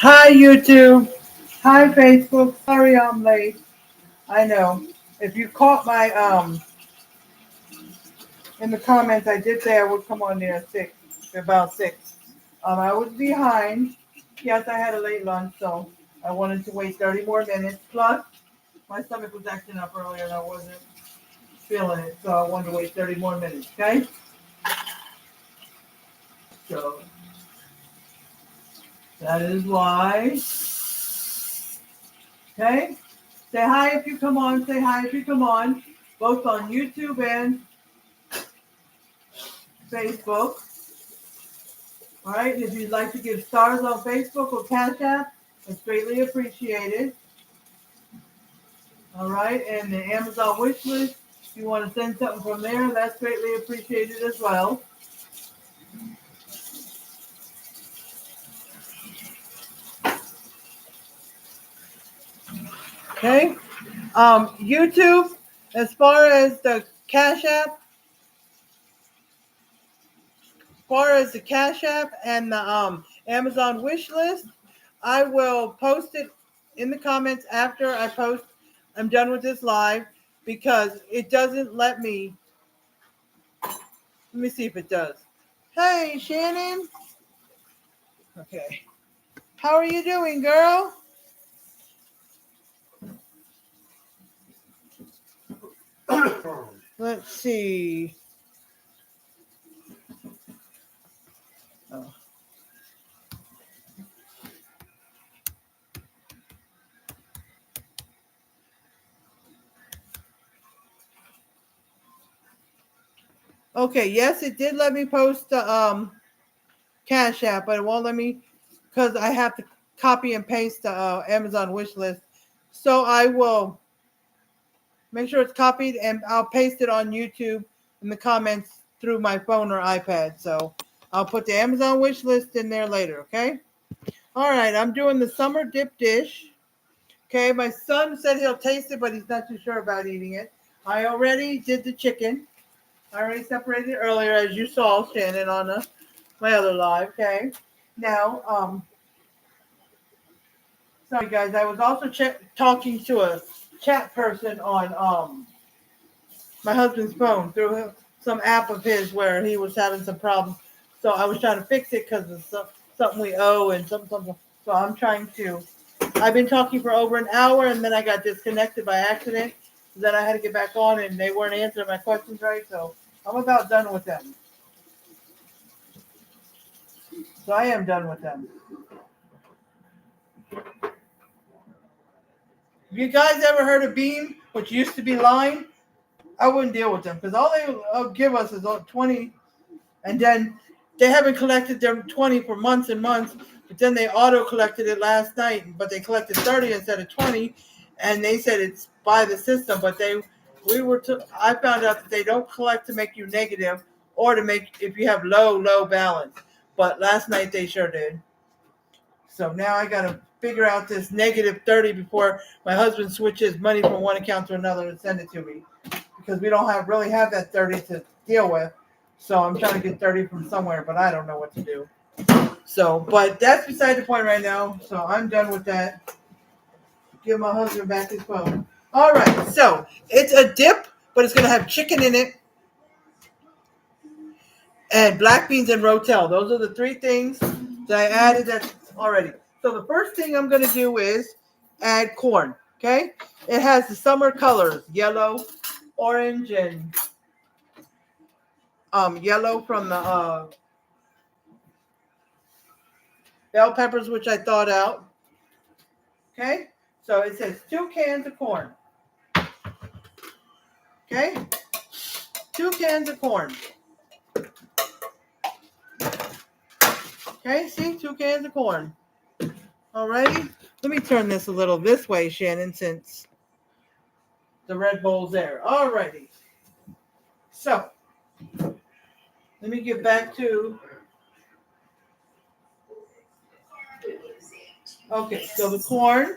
Hi, YouTube. Hi, Facebook. Sorry I'm late. I know. If you caught my in the comments, I did say I would come on there at six, about six. I was behind. Yes, I had a late lunch, so I wanted to wait 30 more minutes. Plus, my stomach was acting up earlier and I wasn't feeling it, so I wanted to wait 30 more minutes. Okay. So that is why. Okay. Say hi if you come on. Say hi if you come on. Both on YouTube and Facebook. All right, if you'd like to give stars on Facebook or Cash App, it's greatly appreciated. All right, and the Amazon wish list, if you want to send something from there, that's greatly appreciated as well. Okay, YouTube, as far as the Cash App, and the Amazon wish list, I will post it in the comments after I'm done with this live because it doesn't let me. Let me see if it does. Hey, Shannon. Okay. How are you doing, girl? Let's see. Oh. Okay, yes, it did let me post the Cash App, but it won't let me because I have to copy and paste the Amazon wish list. So I will make sure it's copied and I'll paste it on YouTube in the comments through my phone or iPad. So I'll put the Amazon wish list in there later, okay? All right, I'm doing the summer dip dish. Okay, my son said he'll taste it, but he's not too sure about eating it. I already did the chicken. I already separated it earlier, as you saw, Shannon, on my other live. Okay. Now, sorry guys, I was also talking to a chat person on my husband's phone through some app of his where he was having some problems. So I was trying to fix it because it's something we owe and something. So I'm trying to. I've been talking for over an hour and then I got disconnected by accident. Then I had to get back on and they weren't answering my questions right. So I'm about done with them. So I am done with them. Have you guys ever heard of Beam, which used to be Line? I wouldn't deal with them because all they give us is 20, and then they haven't collected their 20 for months and months. But then they auto collected it last night, but they collected 30 instead of 20, and they said it's by the system. But I found out that they don't collect to make you negative or to make if you have low balance. But last night they sure did. So now I got to figure out this negative 30 before my husband switches money from one account to another and send it to me because we don't really have that 30 to deal with. So I'm trying to get 30 from somewhere, but I don't know what to do. So, but that's beside the point right now. So I'm done with that. Give my husband back his phone. All right. So it's a dip, but it's going to have chicken in it and black beans and rotel. Those are the three things that I added that already. So the first thing I'm going to do is add corn. Okay. It has the summer colors, yellow, orange, and yellow from the bell peppers, which I thawed out. Okay. So it says 2 cans of corn. Okay. 2 cans of corn. Okay. See, 2 cans of corn. Alrighty. Let me turn this a little this way, Shannon, since the Red Bull's there. Alrighty. So let me get back to. Okay, so the corn,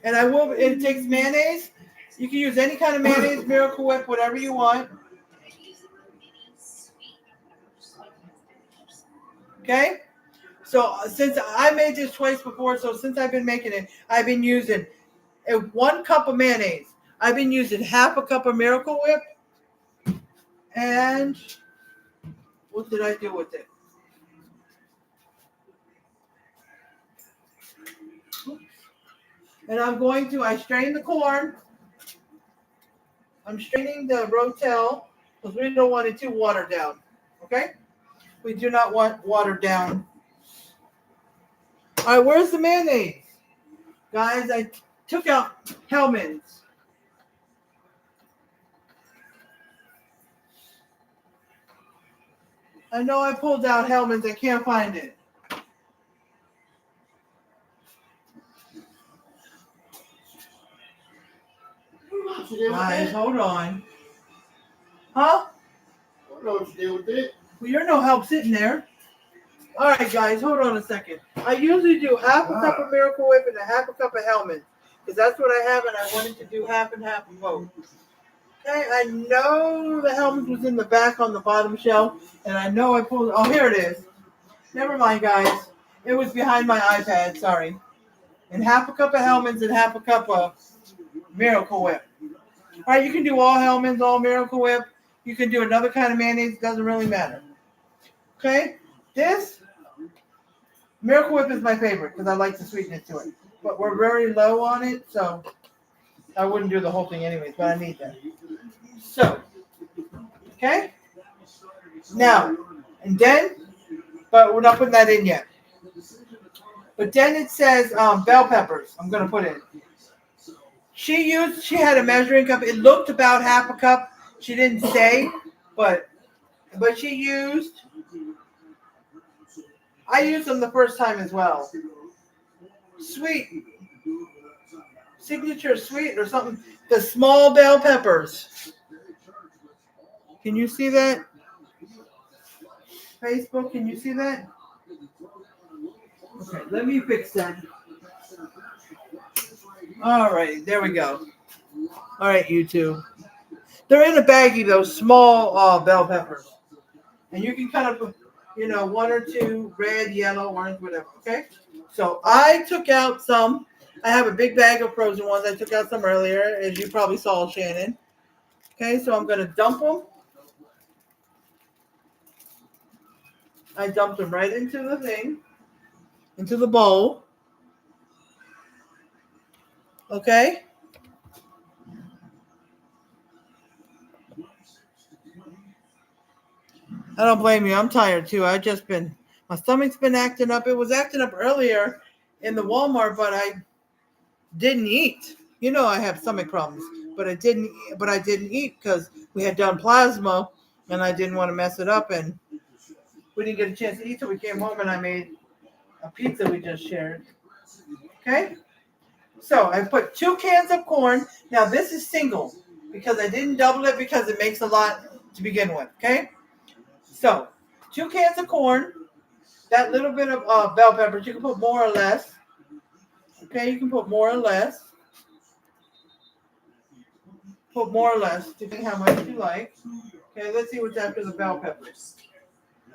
and it takes mayonnaise. You can use any kind of mayonnaise, Miracle Whip, whatever you want. Okay, So since I made this twice before, so since I've been making it, I've been using 1 cup of mayonnaise. I've been using half a cup of Miracle Whip, and what did I do with it? And I strain the corn. I'm straining the Rotel because we don't want it too watered down. Okay? We do not want watered down. All right, where's the mayonnaise? Guys, I took out Hellmann's. I know I pulled out Hellmann's. I can't find it. Guys, hold on. Huh? I don't know what you did with it. Well, you're no help sitting there. All right, guys, hold on a second. I usually do half a cup of Miracle Whip and a half a cup of Hellmann's because that's what I have, and I wanted to do half and half of both. Okay, I know the Hellmann's was in the back on the bottom shelf, and I know I pulled. Oh, here it is. Never mind, guys. It was behind my iPad. Sorry. And half a cup of Hellmann's and half a cup of Miracle Whip. All right, you can do all Hellmann's, all Miracle Whip. You can do another kind of mayonnaise. Doesn't really matter. Okay, this Miracle Whip is my favorite because I like the sweetness to it. But we're very low on it, so I wouldn't do the whole thing anyways, but I need that. So, okay? Now, and then, but we're not putting that in yet. But then it says bell peppers. I'm going to put in. She had a measuring cup. It looked about half a cup. She didn't say, but she used. I used them the first time as well. Sweet. Signature sweet or something. The small bell peppers. Can you see that? Facebook, can you see that? Okay, let me fix that. All right, there we go. All right, YouTube. They're in a baggie, those small bell peppers. And you can kind of, 1 or 2, red, yellow, orange, whatever, okay? So I took out some. I have a big bag of frozen ones. I took out some earlier, as you probably saw, Shannon. Okay, so I'm going to dump them. I dumped them right into the thing, into the bowl. Okay? I don't blame you. I'm tired too. My stomach's been acting up. It was acting up earlier in the Walmart, but I didn't eat. I have stomach problems, but I didn't eat because we had done plasma and I didn't want to mess it up, and we didn't get a chance to eat till we came home, and I made a pizza we just shared. Okay? So I put 2 cans of corn. Now this is single because I didn't double it because it makes a lot to begin with. Okay? So 2 cans of corn, that little bit of bell peppers. You can put more or less. Okay, you can put more or less. Put more or less, depending how much you like. Okay, let's see what's after the bell peppers.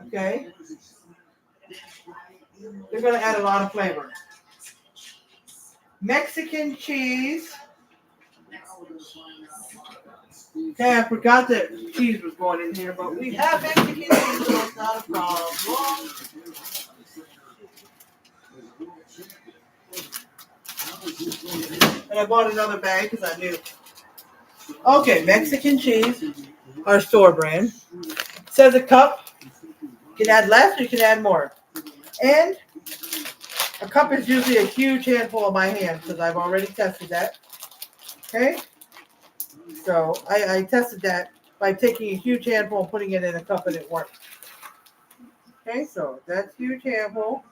Okay. They're going to add a lot of flavor. Mexican cheese. Okay, I forgot that cheese was going in here, but we have Mexican cheese, so it's not a problem. And I bought another bag because I knew. Okay, Mexican cheese, our store brand. It says a cup. You can add less or you can add more. And a cup is usually a huge handful in my hand because I've already tested that. Okay? So I tested that by taking a huge handful and putting it in a cup, and it worked. Okay, so that's a huge handful.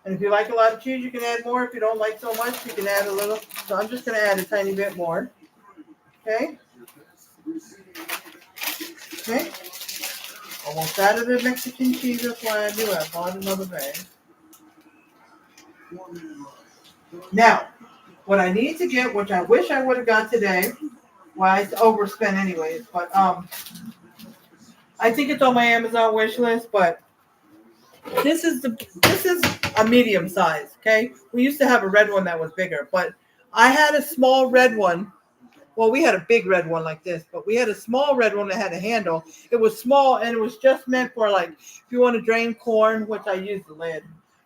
And if you like a lot of cheese, you can add more. If you don't like so much, you can add a little. So I'm just going to add a tiny bit more. Okay? Okay? Almost out of the Mexican cheese. That's why I knew I bought another bag. Now, what I need to get, which I wish I would have got today, well, I overspent anyways, but I think it's on my Amazon wish list, but This is a medium size. Okay, we used to have a red one that was bigger, but I had a small red one. Well, we had a big red one like this, but we had a small red one that had a handle. It was small and it was just meant for like if you want to drain corn, which I use the lid.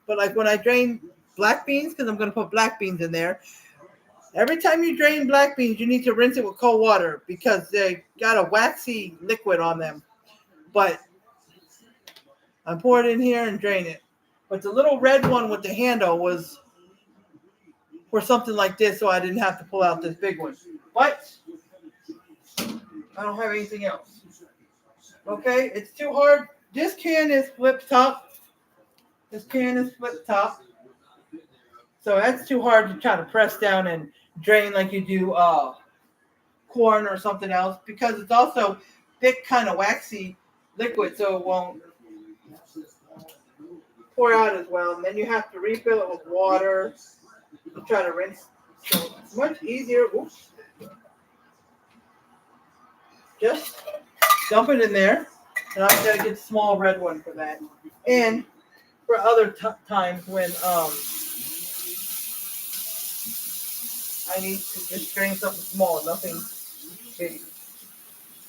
But like when I drain black beans, because I'm going to put black beans in there, every time you drain black beans, you need to rinse it with cold water because they got a waxy liquid on them. But I pour it in here and drain it. But the little red one with the handle was for something like this, so I didn't have to pull out this big one. But I don't have anything else. Okay, it's too hard. This can is flip top. This can is flip top. So that's too hard to try to press down and drain like you do corn or something else because it's also thick, kind of waxy liquid, so it won't pour out as well. And then you have to refill it with water to try to rinse. So it's much easier. Oops. Just dump it in there. And I'm going to get a small red one for that. And for other times when I need to just drain something small, nothing big.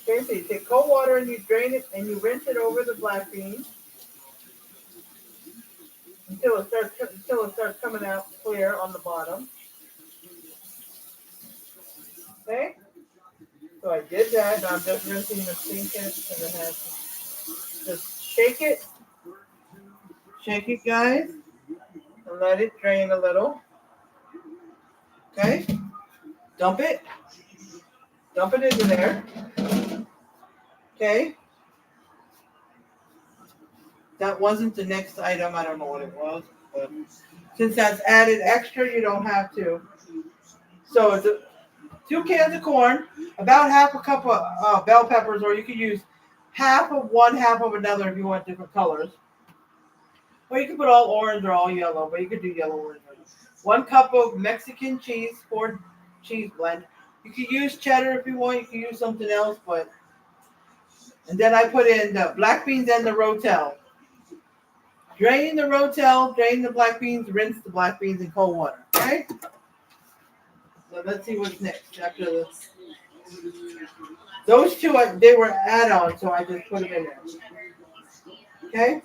Okay, so you take cold water and you drain it and you rinse it over the black beans until it starts coming out clear on the bottom. Okay, so I did that. Now I'm just rinsing the sink in because it has to just shake it, guys, and let it drain a little. Okay, dump it into there. Okay. That wasn't the next item. I don't know what it was. But since that's added extra, you don't have to. So it's 2 cans of corn, about half a cup of bell peppers, or you could use half of one, half of another if you want different colors. Or you could put all orange or all yellow, but you could do yellow orange. 1 cup of Mexican cheese, 4 cheese blend. You could use cheddar if you want. You could use something else, but. And then I put in the black beans and the Rotel. Drain the Rotel, drain the black beans, rinse the black beans in cold water. Okay? So let's see what's next after this. Those 2, they were add-ons, so I just put them in there. Okay?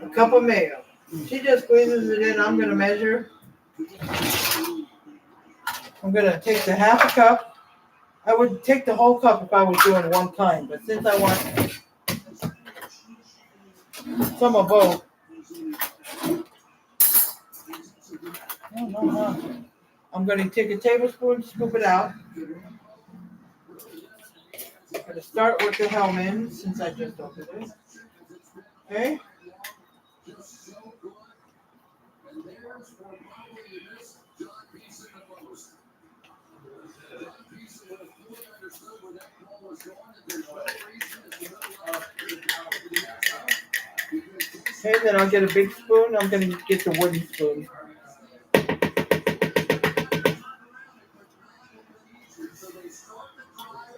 A cup of mayo. She just squeezes it in. I'm going to measure. I'm going to take the half a cup. I would take the whole cup if I was doing one kind, but since I want some of both, I'm going to take a tablespoon, scoop it out. I'm going to start with the Hellman since I just opened it. Okay. Okay, then I'll get a big spoon. I'm going to get the wooden spoon.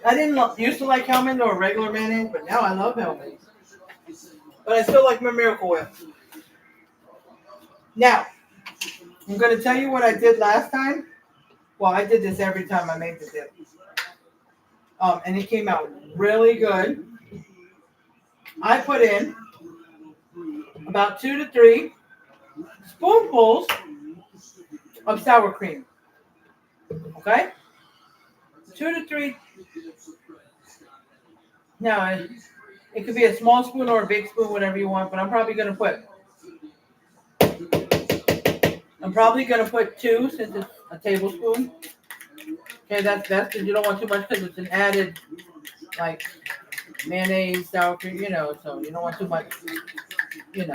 I didn't used to like Hellman or regular mayonnaise, but now I love Hellman. But I still like my Miracle Whip. Now, I'm going to tell you what I did last time. Well, I did this every time I made the dip. And it came out really good. I put in about 2 to 3 spoonfuls of sour cream. Okay? 2 to 3. Now, it could be a small spoon or a big spoon, whatever you want, but I'm probably going to put 2 since it's a tablespoon. Okay, that's because you don't want too much because it's an added, like, mayonnaise, sour cream, so you don't want too much, Just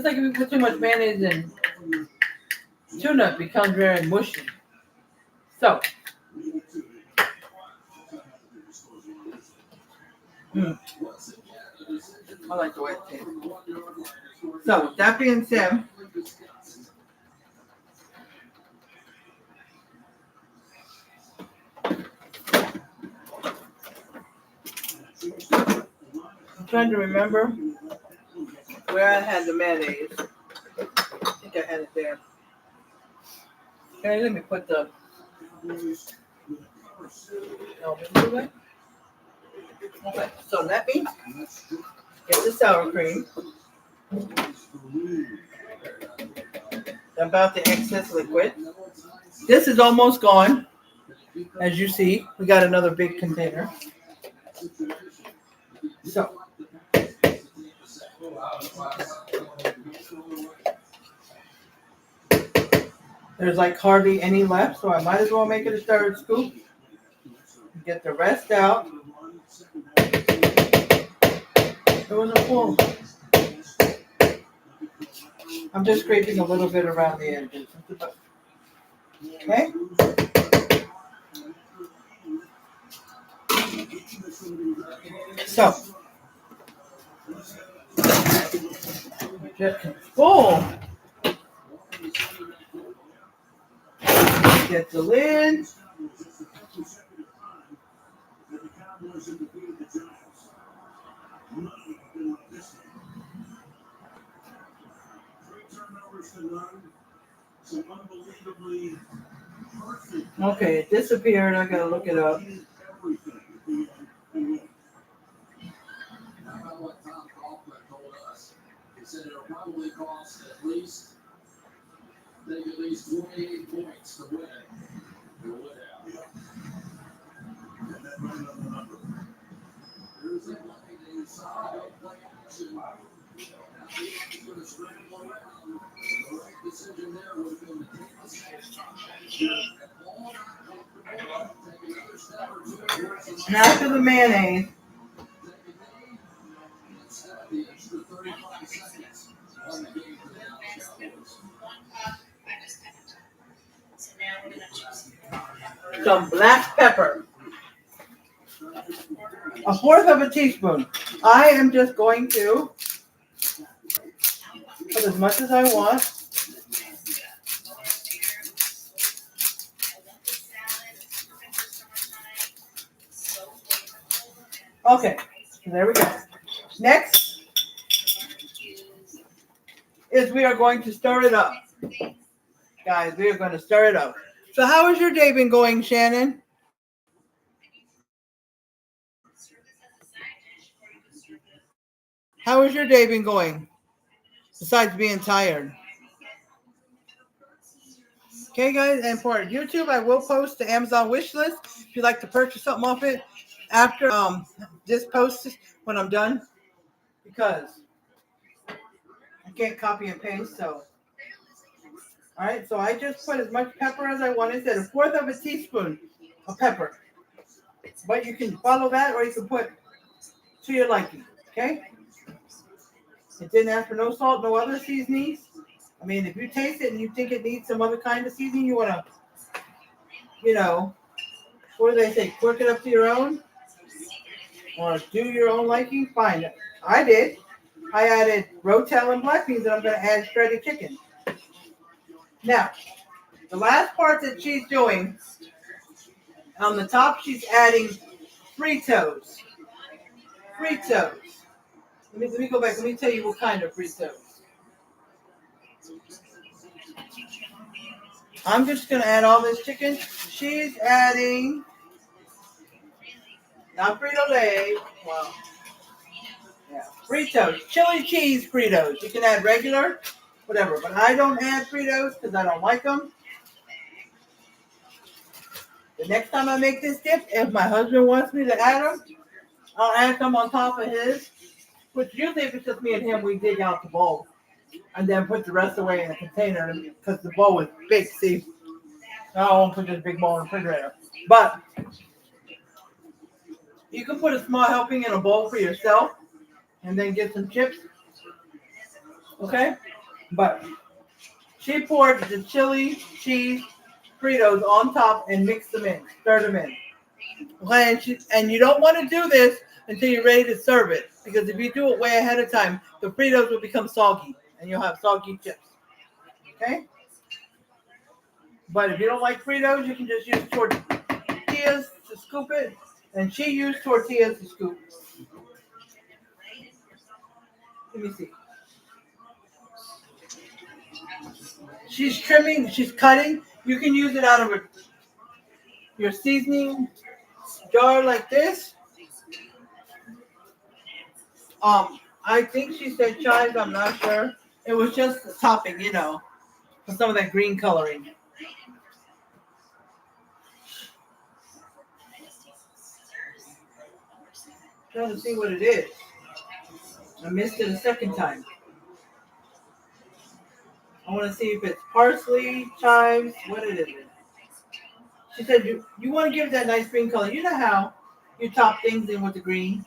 like if you put too much mayonnaise in tuna, it becomes very mushy. So, I like the way it tastes. So, with that being said, to remember where I had the mayonnaise. I think I had it there. Okay, let me put the. Okay, so let me get the sour cream. About the excess liquid. This is almost gone. As you see, we got another big container. So. There's like hardly any left, so I might as well make it a third scoop. Get the rest out. It wasn't full. I'm just scraping a little bit around the edges. Okay? So. Get full. Get the lid. Okay, it disappeared. I gotta look it up. He said it'll probably cost at least 28 points to win. It would have. And then right on the number. There's a lightning side play action. Now he's going to scramble around. The right decision there would have been to take the second. And after the mayonnaise. The extra 35 seconds on the game for the Dallas Cowboys. Some black pepper. A fourth of a teaspoon. I am just going to put as much as I want. Okay, there we go. Next is we are going to stir it up. Guys, we are going to stir it up. So how has your day been going, Shannon? How has your day been going? Besides being tired. Okay, guys, and for YouTube, I will post the Amazon wish list if you'd like to purchase something off it after this post when I'm done, because I can't copy and paste. So, all right, so I just put as much pepper as I wanted. Said a fourth of a teaspoon of pepper, but you can follow that, or you can put to your liking. Okay. It didn't ask for no salt, no other seasonings. I mean, if you taste it and you think it needs some other kind of seasoning, you want to, what do they say? Quirk it up to your own, or do your own liking. Fine. I did. I added Rotel and black beans, and I'm going to add shredded chicken. Now, the last part that she's doing, on the top, she's adding Fritos. Fritos. Let me go back. Let me tell you what kind of Fritos. I'm just going to add all this chicken. She's adding, not Frito-Lay. Well, yeah, Fritos. Chili cheese Fritos. You can add regular, whatever. But I don't add Fritos because I don't like them. The next time I make this dip, if my husband wants me to add them, I'll add them on top of his. Which usually if it's just me and him, we dig out the bowl. And then put the rest away in a container because the bowl is big, see? I won't put this big bowl in the refrigerator. But you can put a small helping in a bowl for yourself and then get some chips. Okay? But she poured the chili cheese Fritos on top and mixed them in, stirred them in. Okay? And you don't want to do this until you're ready to serve it. Because if you do it way ahead of time, the Fritos will become soggy. And you'll have soggy chips. Okay? But if you don't like Fritos, you can just use tortillas to scoop it. And she used tortillas to scoop. Let me see. She's trimming, she's cutting. You can use it out of your seasoning jar like this. I think she said chives, I'm not sure. It was just the topping, for some of that green coloring. Trying to see what it is. I missed it a second time. I want to see if it's parsley, chives, what it is. She said you want to give it that nice green color. You know how you top things in with the green?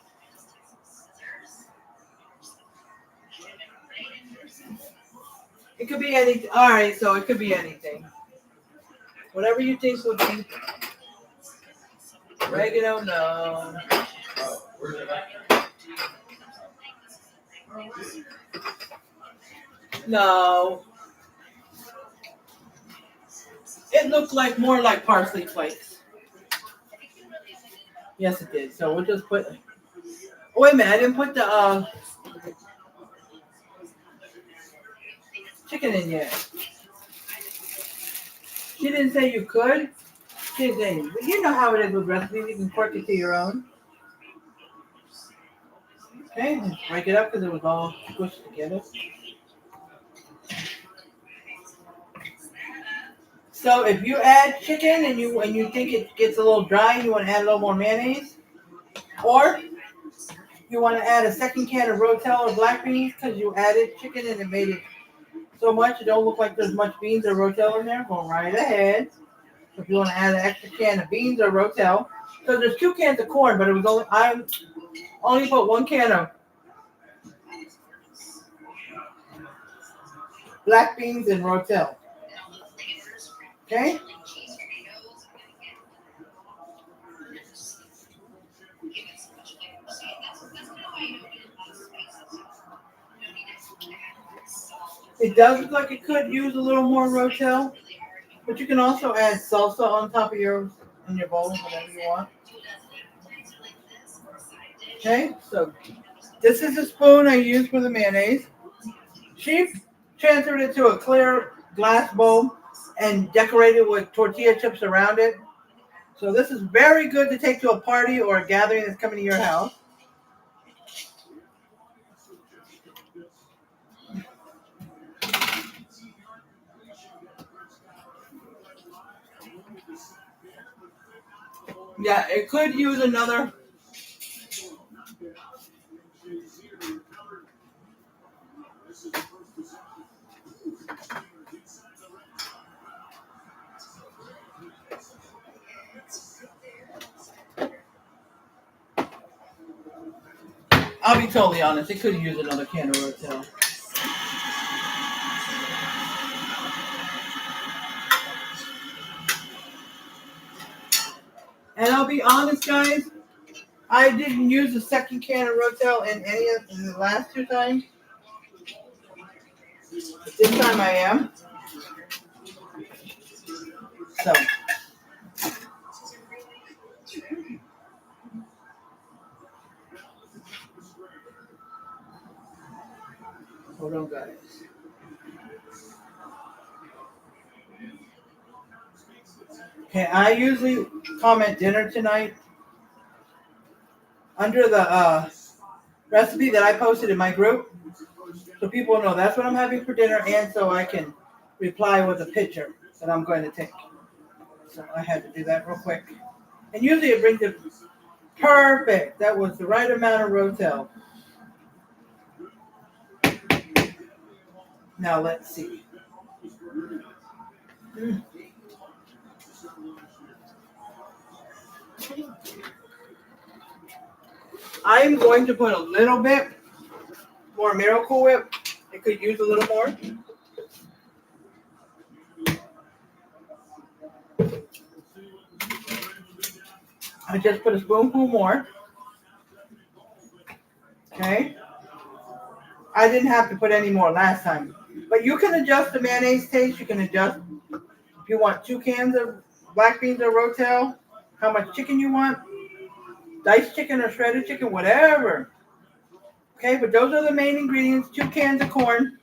It could be anything. All right, so it could be anything. Whatever you think would be. Oregano, no. No. It looked like more like parsley flakes. Yes, it did. So we'll just put. Oh, wait a minute. I didn't put the chicken in yet. She didn't say you could. She didn't say. But you know how it is with recipes. You can quirk it to your own. Okay, let's break it up because it was all squished together. So if you add chicken and you think it gets a little dry, you want to add a little more mayonnaise, or you want to add a second can of Rotel or black beans because you added chicken and it made it so much it don't look like there's much beans or Rotel in there. Go right ahead. So if you want to add an extra can of beans or Rotel, so there's 2 cans of corn, but it was I only put 1 can of black beans and Rotel. Okay. It does look like it could use a little more Rotel, but you can also add salsa on top of your bowl, whatever you want. Okay, so this is the spoon I use for the mayonnaise. She transferred it to a clear glass bowl and decorated with tortilla chips around it. So this is very good to take to a party or a gathering that's coming to your house. Yeah, it could use another. I'll be totally honest, it could use another can of Rotel. And I'll be honest, guys, I didn't use the second can of Rotel in any of the last 2 times. But this time I am. So. Hold on, guys. Okay, I usually comment dinner tonight under the recipe that I posted in my group, so people know that's what I'm having for dinner, and so I can reply with a picture that I'm going to take. So I had to do that real quick. And usually it brings it perfect. That was the right amount of Rotel. Now let's see. I'm going to put a little bit more Miracle Whip. It could use a little more. I just put a spoonful more. Okay. I didn't have to put any more last time. But you can adjust the mayonnaise taste. You can adjust if you want 2 cans of black beans or Rotel, how much chicken you want, diced chicken or shredded chicken, whatever. Okay, but those are the main ingredients. 2 cans of corn,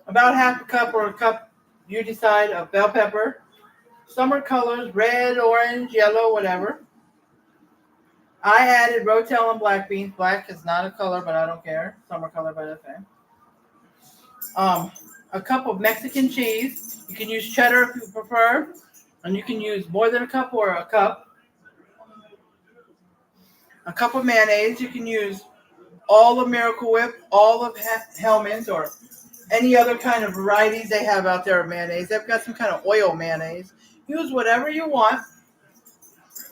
about half a cup or a cup, you decide, of bell pepper. Summer colors, red, orange, yellow, whatever. I added Rotel and black beans. Black is not a color, but I don't care. Summer color, but okay. A cup of Mexican cheese. You can use cheddar if you prefer, and you can use more than a cup or a cup. A cup of mayonnaise. You can use all of Miracle Whip, all of Hellman's, or any other kind of varieties they have out there of mayonnaise. They've got some kind of oil mayonnaise. Use whatever you want.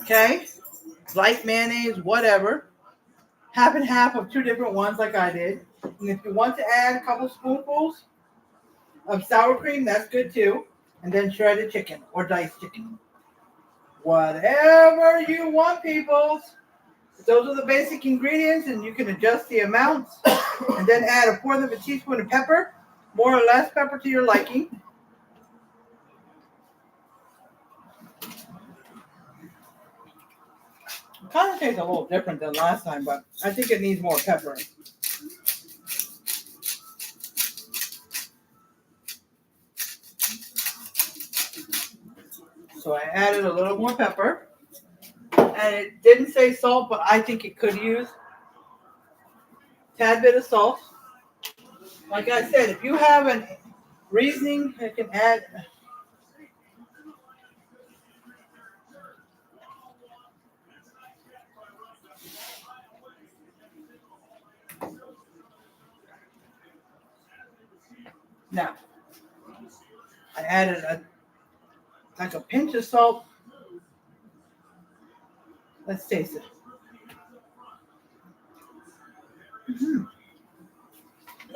Okay? Light mayonnaise, whatever. Half and half of 2 different ones like I did. And if you want to add a couple spoonfuls of sour cream, that's good too. And then shredded chicken or diced chicken. Whatever you want, peoples. Those are the basic ingredients, and you can adjust the amounts. And then add 1/4 of a teaspoon of pepper, more or less pepper to your liking. It kind of tastes a little different than last time, but I think it needs more pepper. So I added a little more pepper. And it didn't say salt, but I think it could use a tad bit of salt. Like I said, if you have a reasoning, you can add. Now, I added a pinch of salt. Let's taste it. Mm-hmm.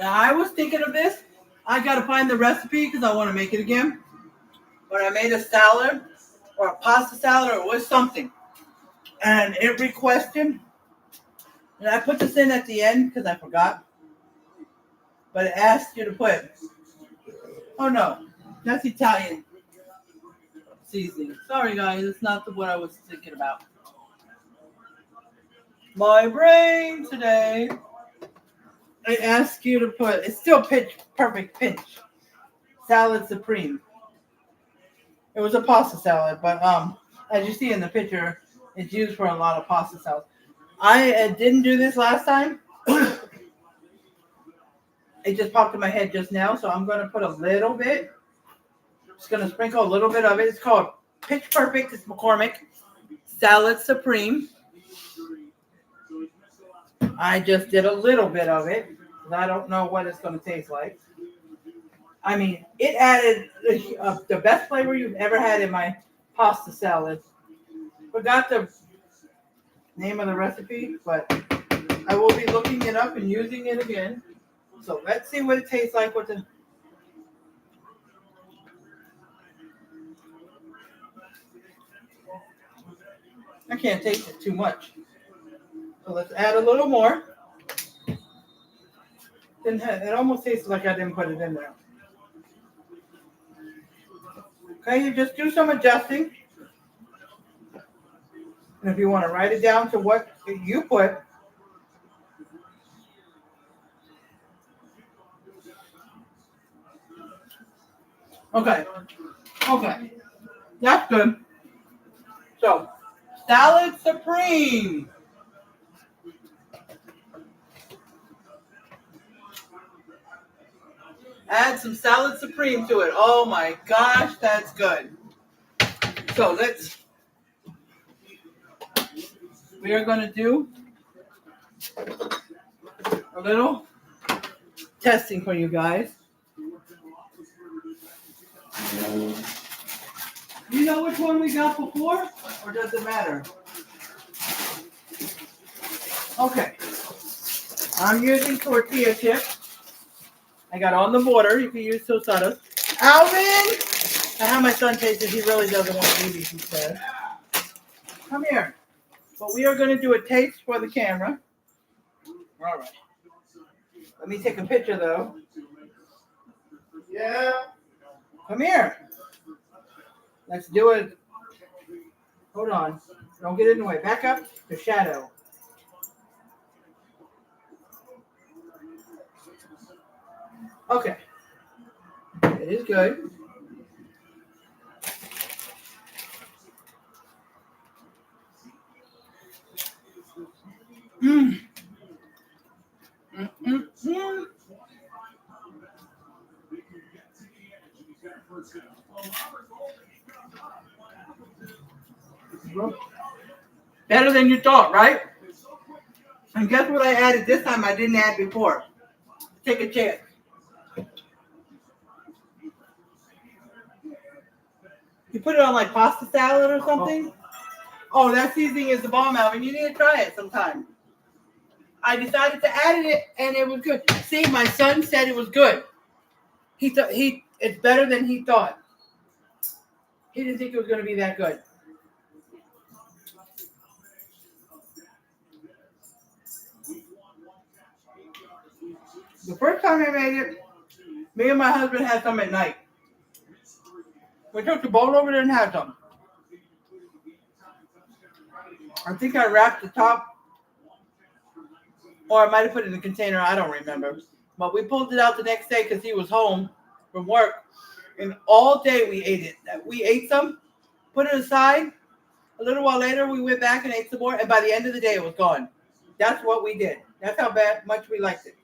Now, I was thinking of this. I got to find the recipe because I want to make it again. But I made a salad or a pasta salad or it was something. And it requested, and I put this in at the end because I forgot. But it asked you to put, oh no, that's Italian seasoning. Sorry guys, it's not what I was thinking about. My brain today. It asks you to put, it's still perfect pinch. Salad Supreme. It was a pasta salad, but as you see in the picture, it's used for a lot of pasta salads. I didn't do this last time. It just popped in my head just now, so I'm going to put a little bit. Just going to sprinkle a little bit of it. It's called Pitch Perfect. It's McCormick Salad Supreme. I just did a little bit of it because I don't know what it's going to taste like. I mean, it added the best flavor you've ever had in my pasta salad. Forgot the name of the recipe, but I will be looking it up and using it again. So let's see what it tastes like with the. I can't taste it too much. So let's add a little more. It almost tastes like I didn't put it in there. Okay, you just do some adjusting. And if you want to write it down to what you put, okay, that's good. So, Salad Supreme. Add some Salad Supreme to it. Oh my gosh, that's good. So we are going to do a little testing for you guys. You know which one we got before, or does it matter? Okay. I'm using tortilla chips. I got On the Border. You can use tostadas. Alvin! I have my son taste it. He really doesn't want to eat it, he says. Come here. But we are going to do a taste for the camera. All right. Let me take a picture, though. Yeah. Come here. Let's do it. Hold on. Don't get in the way. Back up to shadow. Okay. It is good. Mm. Mm. Better than you thought, right? And guess what I added this time I didn't add before? Take a chance. You put it on like pasta salad or something? Oh, that seasoning is the bomb, Alvin. You need to try it sometime. I decided to add it and it was good. See, my son said it was good. He thought it's better than he thought. He didn't think it was going to be that good. The first time I made it, me and my husband had some at night. We took the boat over there and had some. I think I wrapped the top, or I might have put it in a container. I don't remember. But we pulled it out the next day because he was home from work. And all day we ate it. We ate some, put it aside. A little while later, we went back and ate some more. And by the end of the day, it was gone. That's what we did. That's how much we liked it.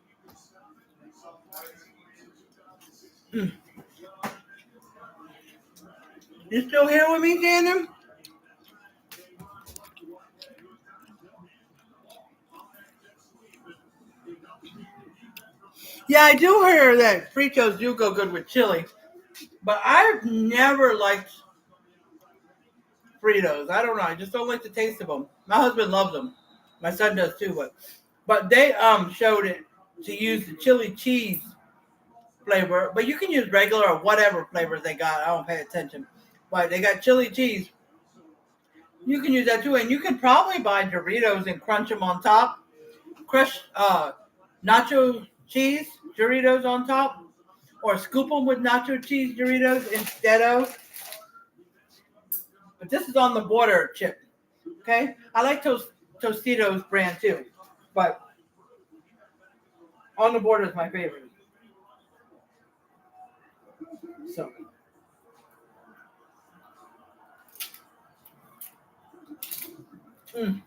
Mm. You still here with me, Shannon? Yeah, I do hear that Fritos do go good with chili. But I've never liked Fritos. I don't know. I just don't like the taste of them. My husband loves them. My son does too. But they showed it to use the chili cheese flavor. But you can use regular or whatever flavors they got. I don't pay attention. But they got chili cheese. You can use that too. And you can probably buy Doritos and crunch them on top. Crush nacho cheese Doritos on top. Or scoop them with nacho cheese Doritos instead of. But this is on the border chip. Okay? I like Tostitos brand too. But on the border is my favorite. So. Mm.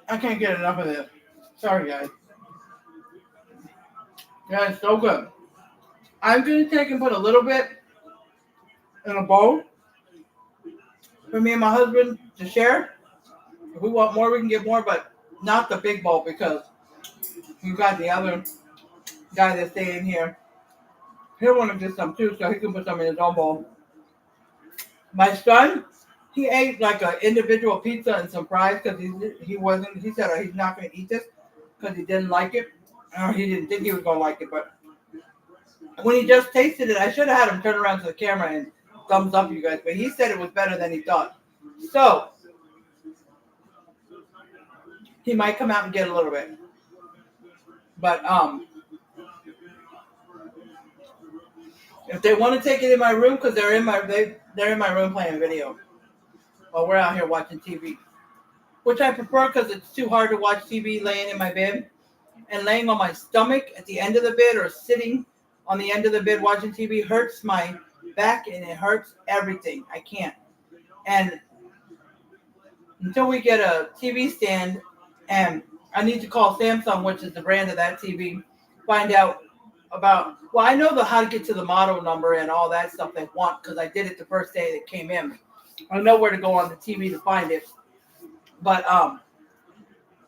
I can't get enough of this. Sorry, guys. Yeah, it's so good. I'm going to take and put a little bit in a bowl for me and my husband to share. If we want more, we can get more, but not the big bowl because we've got the other guy that's staying here. He'll want to get some too, so he can put some in his own bowl. My son, he ate like an individual pizza and some fries because he said he's not going to eat this because he didn't like it. Or he didn't think he was going to like it, but when he just tasted it, I should have had him turn around to the camera and thumbs up you guys, but he said it was better than he thought. So, he might come out and get a little bit. But, if they want to take it in my room, because they're in my room playing video while we're out here watching TV, which I prefer because it's too hard to watch TV laying in my bed, and laying on my stomach at the end of the bed or sitting on the end of the bed watching TV hurts my back and it hurts everything. I can't. And until we get a TV stand, and I need to call Samsung, which is the brand of that TV, find out about, well, I know how to get to the model number and all that stuff they want because I did it the first day that came in. I know where to go on the TV to find it. But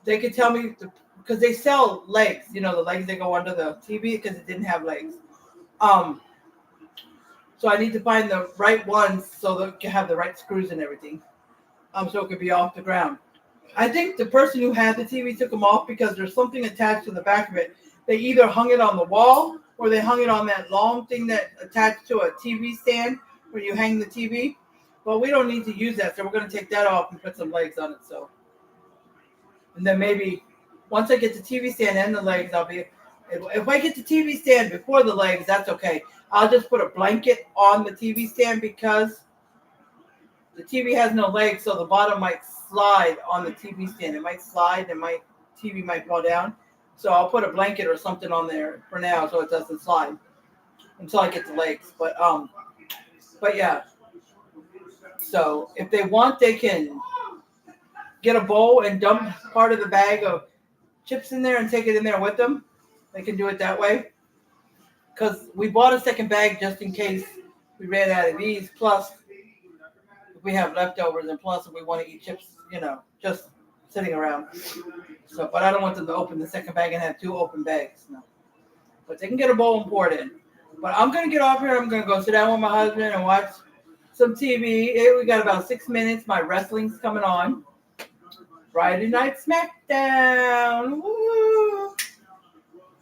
they can tell me, because they sell legs, the legs that go under the TV because it didn't have legs. So I need to find the right ones so that it can have the right screws and everything. So it could be off the ground. I think the person who had the TV took them off because there's something attached to the back of it. They either hung it on the wall or they hung it on that long thing that attached to a TV stand where you hang the TV. Well, we don't need to use that, so we're going to take that off and put some legs on it. So, and then maybe once I get the TV stand and the legs, If I get the TV stand before the legs, that's okay. I'll just put a blanket on the TV stand because the TV has no legs, so the bottom might slide on the TV stand. It might slide, and my TV might fall down. So I'll put a blanket or something on there for now, so it doesn't slide until I get the legs. But yeah. So if they want, they can get a bowl and dump part of the bag of chips in there and take it in there with them. They can do it that way. Because we bought a second bag just in case we ran out of these. Plus, if we have leftovers, and plus if we want to eat chips, just sitting around. So, but I don't want them to open the second bag and have 2 open bags. No. But they can get a bowl and pour it in. But I'm going to get off here. I'm going to go sit down with my husband and watch some TV. We got about 6 minutes. My wrestling's coming on. Friday Night SmackDown. Woo!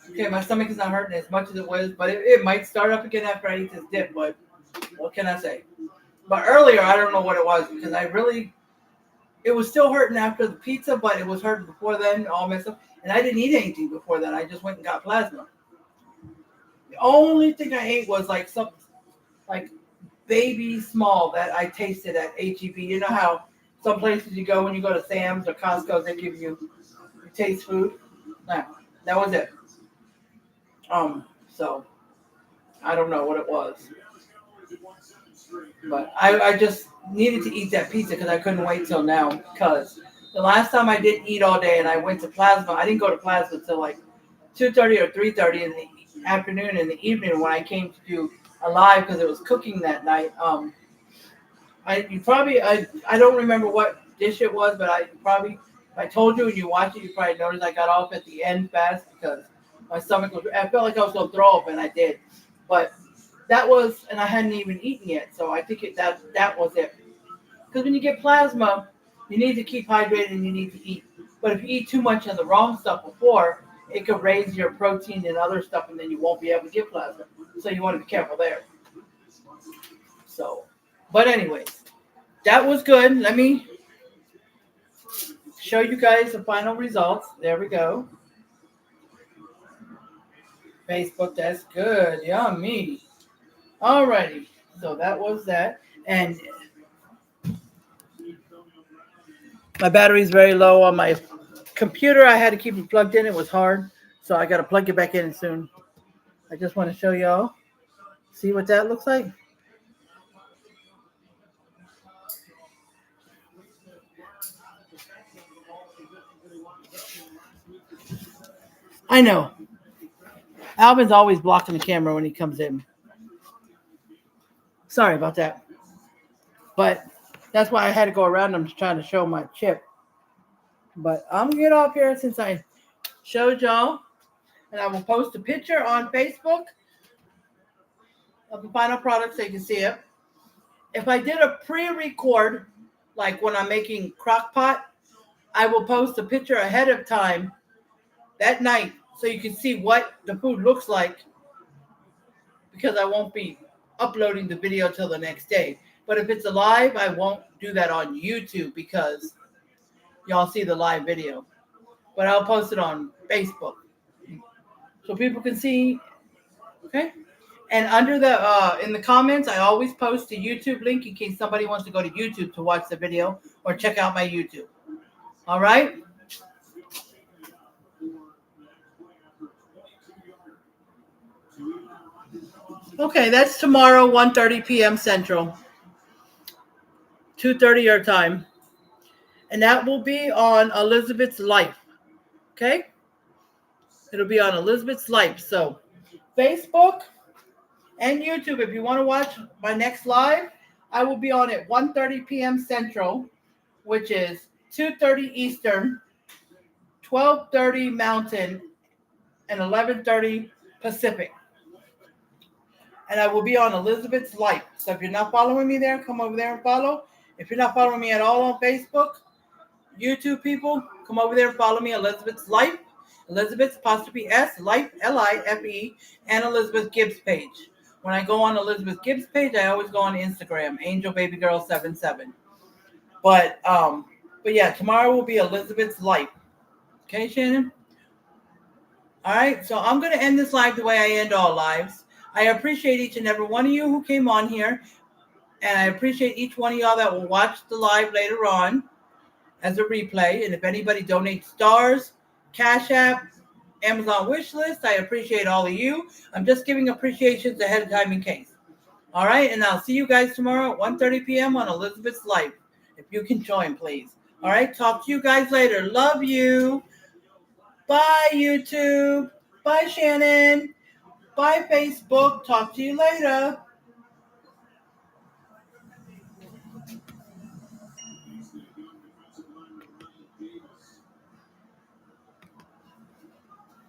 Okay, my stomach is not hurting as much as it was, but it might start up again after I eat this dip, but what can I say? But earlier, I don't know what it was because it was still hurting after the pizza, but it was hurting before then, all messed up. And I didn't eat anything before then. I just went and got plasma. The only thing I ate was like baby small that I tasted at HEB. You know how some places you go when you go to Sam's or Costco, they give you taste food? No, that was it. So I don't know what it was. But I just needed to eat that pizza because I couldn't wait till now. Because the last time I didn't eat all day and I went to plasma, I didn't go to plasma till like 2:30 or 3:30 in the afternoon. In the evening when I came to do a live because it was cooking that night. I don't remember what dish it was, but if I told you and you watched it, you probably noticed I got off at the end fast because my stomach I felt like I was going to throw up, and I did. But that was, and I hadn't even eaten yet, so I think that was it. Because when you get plasma, you need to keep hydrated and you need to eat. But if you eat too much of the wrong stuff before, it could raise your protein and other stuff, and then you won't be able to get plasma. So you want to be careful there. So, but anyways, that was good. Let me show you guys the final results. There we go. Facebook, that's good. Yummy. Alrighty. So that was that. And my battery's very low on my computer. I had to keep it plugged in. It was hard. So I got to plug it back in soon. I just want to show y'all. See what that looks like? I know. Alvin's always blocking the camera when he comes in. Sorry about that. But that's why I had to go around him trying to show my chip. But I'm going to get off here since I showed y'all. And I will post a picture on Facebook of the final product so you can see it. If I did a pre-record, like when I'm making crock pot, I will post a picture ahead of time that night so you can see what the food looks like, because I won't be uploading the video till the next day. But if it's a live, I won't do that on YouTube because y'all see the live video. But I'll post it on Facebook so people can see. Okay. And under in the comments, I always post a YouTube link in case somebody wants to go to YouTube to watch the video or check out my YouTube. All right. Okay, that's tomorrow, 1:30 p.m. Central, 2:30 your time. And that will be on Elizabeth's Life. Okay? It'll be on Elizabeth's Life. So, Facebook and YouTube, if you want to watch my next live, I will be on at 1:30 p.m. Central, which is 2:30 Eastern, 12:30 Mountain, and 11:30 Pacific. And I will be on Elizabeth's Life. So if you're not following me there, come over there and follow. If you're not following me at all on Facebook, YouTube people, come over there and follow me, Elizabeth's Life. Elizabeth's apostrophe S, Life, L-I-F-E, and Elizabeth Gibbs page. When I go on Elizabeth Gibbs page, I always go on Instagram, AngelBabyGirl77. But yeah, tomorrow will be Elizabeth's Life. Okay, Shannon? All right, so I'm going to end this live the way I end all lives. I appreciate each and every one of you who came on here, and I appreciate each one of y'all that will watch the live later on as a replay. And if anybody donates stars, Cash App, Amazon wish list, I appreciate all of you. I'm just giving appreciations ahead of time in case. All right, and I'll see you guys tomorrow at 1:30 p.m. on Elizabeth's Life. If you can join, please. All right, talk to you guys later. Love you. Bye, YouTube. Bye, Shannon. Bye, Facebook. Talk to you later.